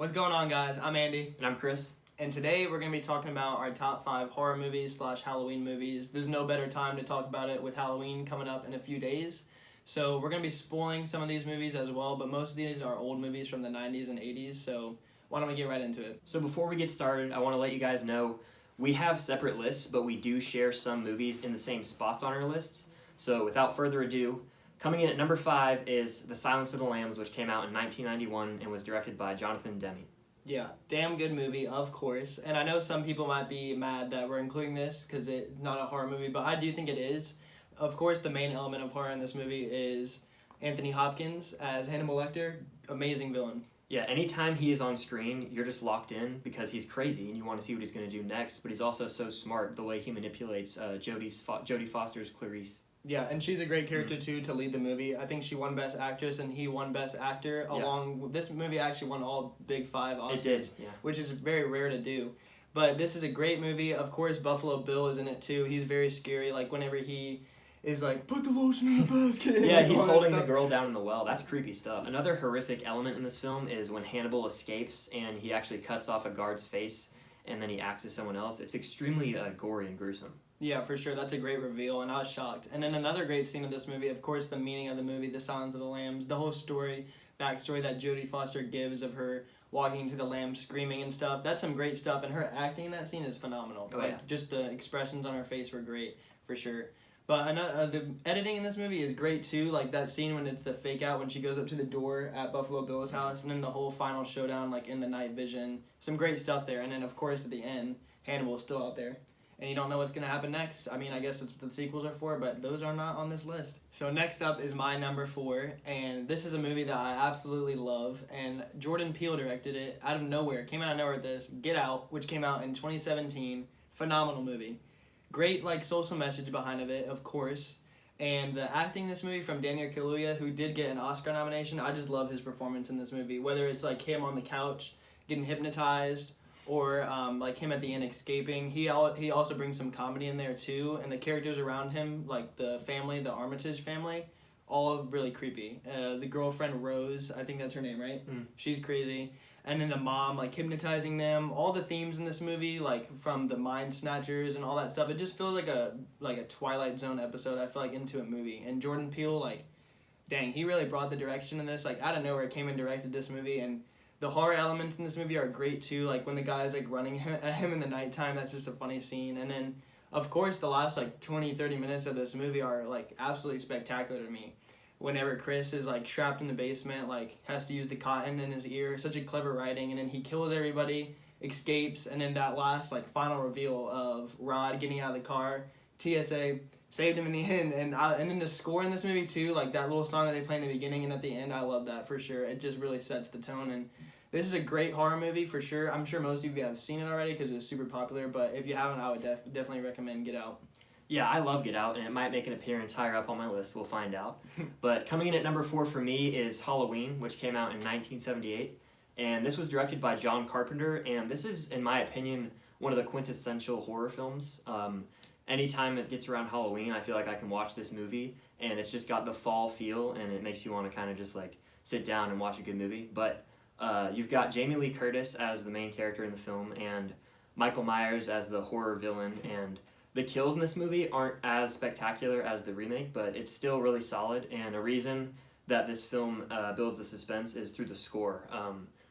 What's going on, guys? I'm Andy. And I'm Chris. And today we're going to be talking about our top 5 horror movies / Halloween movies. There's no better time to talk about it with Halloween coming up in a few days. So we're going to be spoiling some of these movies as well, but most of these are old movies from the 90s and 80s, so why don't we get right into it? So before we get started, I want to let you guys know we have separate lists, but we do share some movies in the same spots on our lists. So without further ado, coming in at number 5 is The Silence of the Lambs, which came out in 1991 and was directed by Jonathan Demme. Yeah, damn good movie, of course. And I know some people might be mad that we're including this because it's not a horror movie, but I do think it is. Of course, the main element of horror in this movie is Anthony Hopkins as Hannibal Lecter. Amazing villain. Yeah, anytime he is on screen, you're just locked in because he's crazy and you want to see what he's going to do next, but he's also so smart the way he manipulates Jodie Foster's Clarice. Yeah, and she's a great character too to lead the movie. I think she won Best Actress and he won Best Actor along with this movie actually won all Big 5 Oscars. It did, yeah. Which is very rare to do. But this is a great movie. Of course, Buffalo Bill is in it too. He's very scary. Like whenever he is like, put the lotion in the basket. Yeah, he's holding the girl down in the well. That's creepy stuff. Another horrific element in this film is when Hannibal escapes and he actually cuts off a guard's face and then he acts as someone else. It's extremely gory and gruesome. Yeah, for sure. That's a great reveal, and I was shocked. And then another great scene of this movie, of course, the meaning of the movie, The Silence of the Lambs, the whole story, backstory that Jodie Foster gives of her walking to the lambs, screaming and stuff. That's some great stuff, and her acting in that scene is phenomenal. Oh, yeah. Just the expressions on her face were great, for sure. But the editing in this movie is great, too. Like, that scene when it's the fake out, when she goes up to the door at Buffalo Bill's house, and then the whole final showdown, like, in the night vision. Some great stuff there. And then, of course, at the end, Hannibal's still out there. And you don't know what's going to happen next. I mean, I guess that's what the sequels are for, but those are not on this list. So next up is my number 4, and this is a movie that I absolutely love, and Jordan Peele directed it out of nowhere. Came out of nowhere with this, Get Out, which came out in 2017. Phenomenal movie. Great, like, social message behind it, of course. And the acting in this movie from Daniel Kaluuya, who did get an Oscar nomination, I just love his performance in this movie. Whether it's, like, him on the couch getting hypnotized, or like him at the end escaping. He also brings some comedy in there too, and the characters around him, like the family, the Armitage family, all really creepy. The girlfriend Rose, I think that's her name, right? She's crazy. And then the mom, like hypnotizing them. All the themes in this movie, like from the Mind Snatchers and all that stuff, it just feels like a Twilight Zone episode. I feel like into a movie. And Jordan Peele, like, dang, he really brought the direction in this. Like out of nowhere, came and directed this movie. And the horror elements in this movie are great too, like when the guy's like running at him in the nighttime, that's just a funny scene. And then, of course, the last like 20-30 minutes of this movie are like absolutely spectacular to me. Whenever Chris is like trapped in the basement, like has to use the cotton in his ear, such a clever writing, and then he kills everybody, escapes, and then that last like final reveal of Rod getting out of the car, TSA saved him in the end, and then the score in this movie too, like that little song that they play in the beginning and at the end, I love that for sure. It just really sets the tone, and this is a great horror movie for sure. I'm sure most of you have seen it already because it was super popular, but if you haven't, I would definitely recommend Get Out. Yeah, I love Get Out, and it might make an appearance higher up on my list. We'll find out. But coming in at number 4 for me is Halloween, which came out in 1978, and this was directed by John Carpenter, and this is, in my opinion, one of the quintessential horror films. Anytime it gets around Halloween, I feel like I can watch this movie, and it's just got the fall feel, and it makes you want to kind of just like sit down and watch a good movie. But you've got Jamie Lee Curtis as the main character in the film, and Michael Myers as the horror villain, and the kills in this movie aren't as spectacular as the remake, but it's still really solid, and a reason that this film builds the suspense is through the score.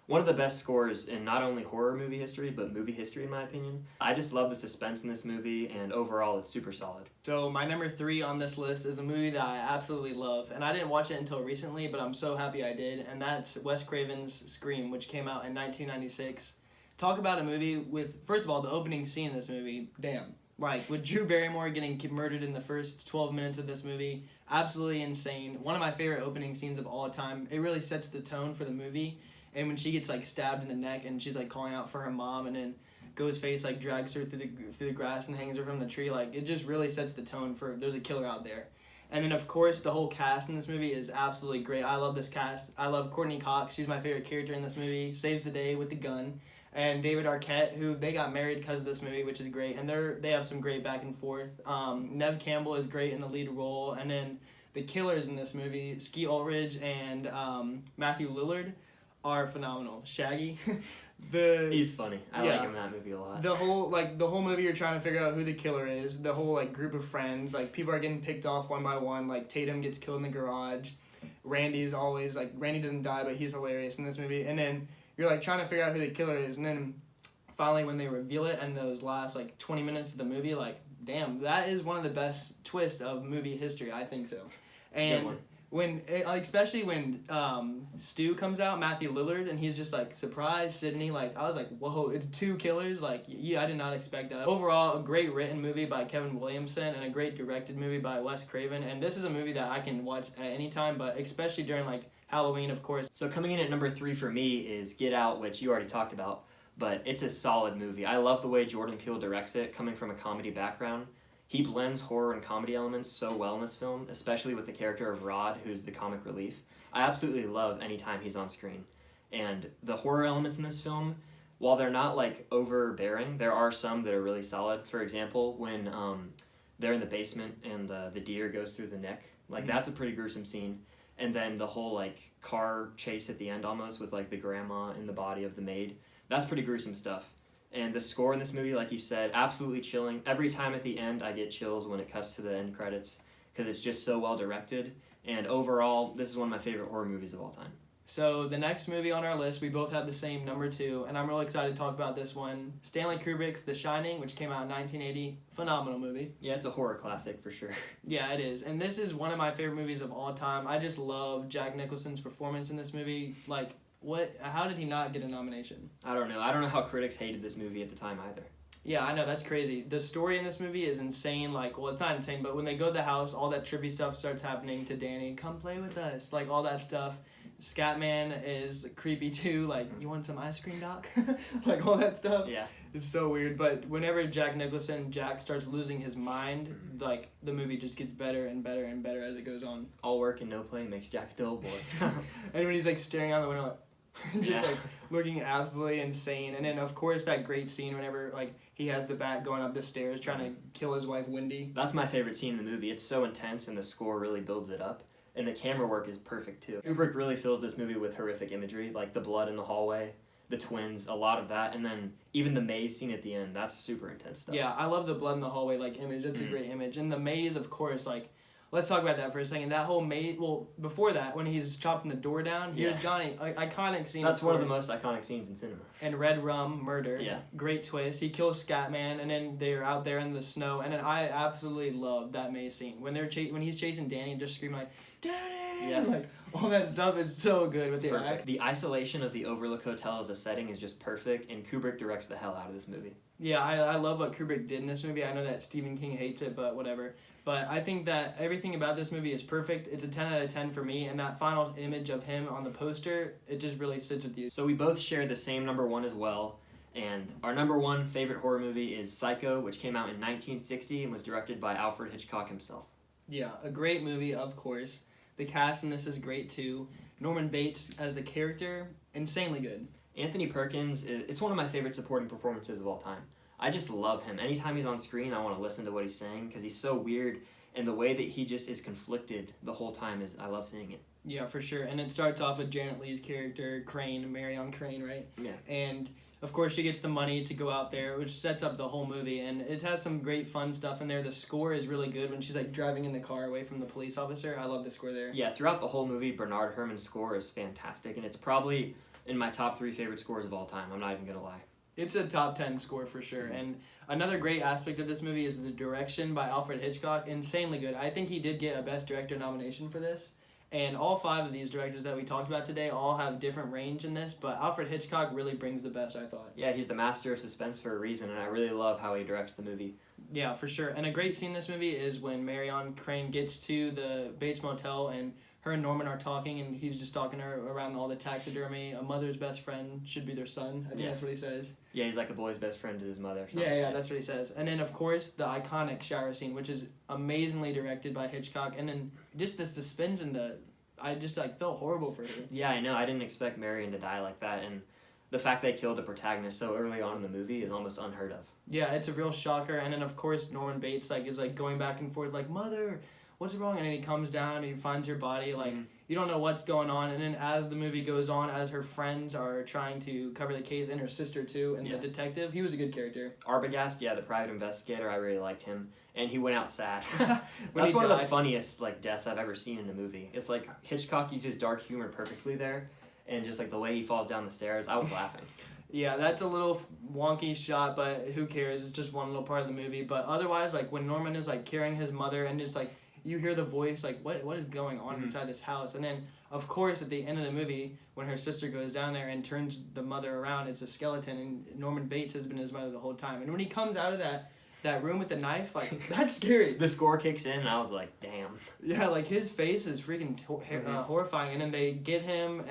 One of the best scores in not only horror movie history, but movie history, in my opinion. I just love the suspense in this movie, and overall, it's super solid. So my number 3 on this list is a movie that I absolutely love, and I didn't watch it until recently, but I'm so happy I did, and that's Wes Craven's Scream, which came out in 1996. Talk about a movie with, first of all, the opening scene in this movie, damn. Like, with Drew Barrymore getting murdered in the first 12 minutes of this movie, absolutely insane. One of my favorite opening scenes of all time. It really sets the tone for the movie. And when she gets, like, stabbed in the neck and she's, like, calling out for her mom, and then Ghostface, like, drags her through the grass and hangs her from the tree, like, it just really sets the tone for there's a killer out there. And then, of course, the whole cast in this movie is absolutely great. I love this cast. I love Courtney Cox. She's my favorite character in this movie. Saves the day with the gun. And David Arquette, who they got married because of this movie, which is great. And they have some great back and forth. Neve Campbell is great in the lead role. And then the killers in this movie, Skeet Ulrich and Matthew Lillard, are phenomenal. Shaggy, He's funny. I Yeah. like him in that movie a lot. the whole movie you're trying to figure out who the killer is. The whole like group of friends, like people are getting picked off one by one. Like Tatum gets killed in the garage. Randy's always like Randy doesn't die, but he's hilarious in this movie. And then you're like trying to figure out who the killer is, and then finally when they reveal it in those last like 20 minutes of the movie, like damn, that is one of the best twists of movie history. I think so. It's a good And one. when especially when Stu comes out, Matthew Lillard, and he's just like surprise Sydney, like I was like, whoa, it's two killers. Like I did not expect that. Overall, a great written movie by Kevin Williamson and a great directed movie by Wes Craven, and this is a movie that I can watch at any time, but especially during like Halloween, of course. So coming in at number 3 for me is Get Out, which you already talked about, but it's a solid movie. I love the way Jordan Peele directs it, coming from a comedy background. He blends horror and comedy elements so well in this film, especially with the character of Rod, who's the comic relief. I absolutely love any time he's on screen. And the horror elements in this film, while they're not like overbearing, there are some that are really solid. For example, when they're in the basement and the deer goes through the neck, like that's a pretty gruesome scene. And then the whole like car chase at the end almost with like the grandma in the body of the maid, that's pretty gruesome stuff. And the score in this movie, like you said, absolutely chilling. Every time at the end, I get chills when it cuts to the end credits because it's just so well directed. And overall, this is one of my favorite horror movies of all time. So the next movie on our list, we both have the same number 2, and I'm really excited to talk about this one. Stanley Kubrick's The Shining, which came out in 1980. Phenomenal movie. Yeah, it's a horror classic for sure. Yeah, it is. And this is one of my favorite movies of all time. I just love Jack Nicholson's performance in this movie. Like, how did he not get a nomination? I don't know. I don't know how critics hated this movie at the time either. Yeah, I know, that's crazy. The story in this movie is insane. Like, well, it's not insane, but when they go to the house, all that trippy stuff starts happening to Danny. Come play with us. Like, all that stuff. Scatman is creepy too. Like, you want some ice cream, Doc? Like, all that stuff. Yeah. It's so weird. But whenever Jack starts losing his mind, like, the movie just gets better and better and better as it goes on. All work and no play makes Jack a dull boy. And when he's, like, staring out the window, like, just, Yeah. like, looking absolutely insane. And then, of course, that great scene whenever, like, he has the bat going up the stairs trying to kill his wife, Wendy. That's my favorite scene in the movie. It's so intense and the score really builds it up. And the camera work is perfect too. Kubrick really fills this movie with horrific imagery, like the blood in the hallway, the twins, a lot of that, and then even the maze scene at the end. That's super intense stuff. Yeah, I love the blood in the hallway, like, image. That's a great image. And the maze, of course, like, let's talk about that for a second. That whole maze, well, before that, when he's chopping the door down, here's Yeah. Johnny, iconic scene. That's of one of the course. most iconic scenes in cinema. And Red Rum, murder. Yeah. Great twist. He kills Scatman, and then they're out there in the snow. And then I absolutely love that maze scene. When when he's chasing Danny and just screaming, like, Danny! Yeah. Like, all that stuff is so good with the Perfect. axe. The isolation of the Overlook Hotel as a setting is just perfect, and Kubrick directs the hell out of this movie. Yeah, I love what Kubrick did in this movie. I know that Stephen King hates it, but whatever. But I think that everything about this movie is perfect. It's a 10 out of 10 for me, and that final image of him on the poster, it just really sits with you. So we both share the same number 1 as well, and our number 1 favorite horror movie is Psycho, which came out in 1960 and was directed by Alfred Hitchcock himself. Yeah, a great movie, of course. The cast in this is great, too. Norman Bates as the character, insanely good. Anthony Perkins, it's one of my favorite supporting performances of all time. I just love him. Anytime he's on screen, I want to listen to what he's saying because he's so weird, and the way that he just is conflicted the whole time I love seeing it. Yeah, for sure. And it starts off with Janet Leigh's character, Crane, Marion Crane, right? Yeah. And, of course, she gets the money to go out there, which sets up the whole movie. And it has some great fun stuff in there. The score is really good when she's, like, driving in the car away from the police officer. I love the score there. Yeah, throughout the whole movie, Bernard Herrmann's score is fantastic, and it's probably in my top 3 favorite scores of all time. I'm not even going to lie. It's a top 10 score for sure. And another great aspect of this movie is the direction by Alfred Hitchcock. Insanely good. I think he did get a Best Director nomination for this. And all 5 of these directors that we talked about today all have different range in this, but Alfred Hitchcock really brings the best, I thought. Yeah, he's the master of suspense for a reason, and I really love how he directs the movie. Yeah, for sure. And a great scene in this movie is when Marion Crane gets to the Bates Motel and her and Norman are talking, and he's just talking to her around all the taxidermy. A mother's best friend should be their son. I think that's what he says. Yeah, he's like a boy's best friend to his mother. Or something. Yeah, that's what he says. And then, of course, the iconic shower scene, which is amazingly directed by Hitchcock. And then just the suspense and I just, like, felt horrible for her. Yeah, I know. I didn't expect Marion to die like that, and the fact they killed the protagonist so early on in the movie is almost unheard of. Yeah, it's a real shocker. And then, of course, Norman Bates, like, is, like, going back and forth, like, Mother, what's wrong? And then he comes down and he finds her body, like, Mhm. you don't know what's going on. And then as the movie goes on, as her friends are trying to cover the case, and her sister too, and Yeah. the detective, he was a good character. Arbogast, yeah, the private investigator, I really liked him, and he went out sad. When That's he one of the died. funniest like deaths I've ever seen in a movie. It's like Hitchcock uses dark humor perfectly there, and just like the way he falls down the stairs, I was laughing. Yeah, that's a little wonky shot, but who cares? It's just one little part of the movie. But otherwise, like when Norman is like carrying his mother, and just like you hear the voice, like what is going on Mhm. inside this house? And then of course at the end of the movie, when her sister goes down there and turns the mother around, it's a skeleton, and Norman Bates has been his mother the whole time. And when he comes out of that room with the knife, like that's scary. The score kicks in, and I was like, damn. Yeah, like his face is freaking horrifying, and then they get him,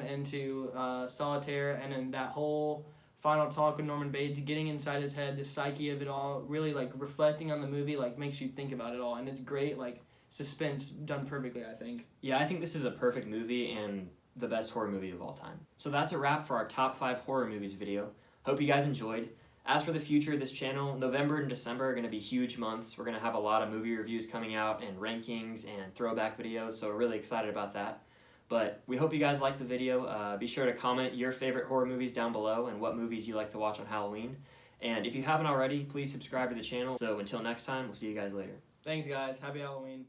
into solitaire, and then that whole final talk with Norman Bates, getting inside his head, the psyche of it all, really like reflecting on the movie, like makes you think about it all, and it's great, like suspense done perfectly, I think. Yeah, I think this is a perfect movie and the best horror movie of all time. So that's a wrap for our top 5 horror movies video. Hope you guys enjoyed. As for the future of this channel, November and December are going to be huge months. We're going to have a lot of movie reviews coming out and rankings and throwback videos, so we're really excited about that. But we hope you guys liked the video. Be sure to comment your favorite horror movies down below and what movies you like to watch on Halloween. And if you haven't already, please subscribe to the channel. So until next time, we'll see you guys later. Thanks, guys. Happy Halloween.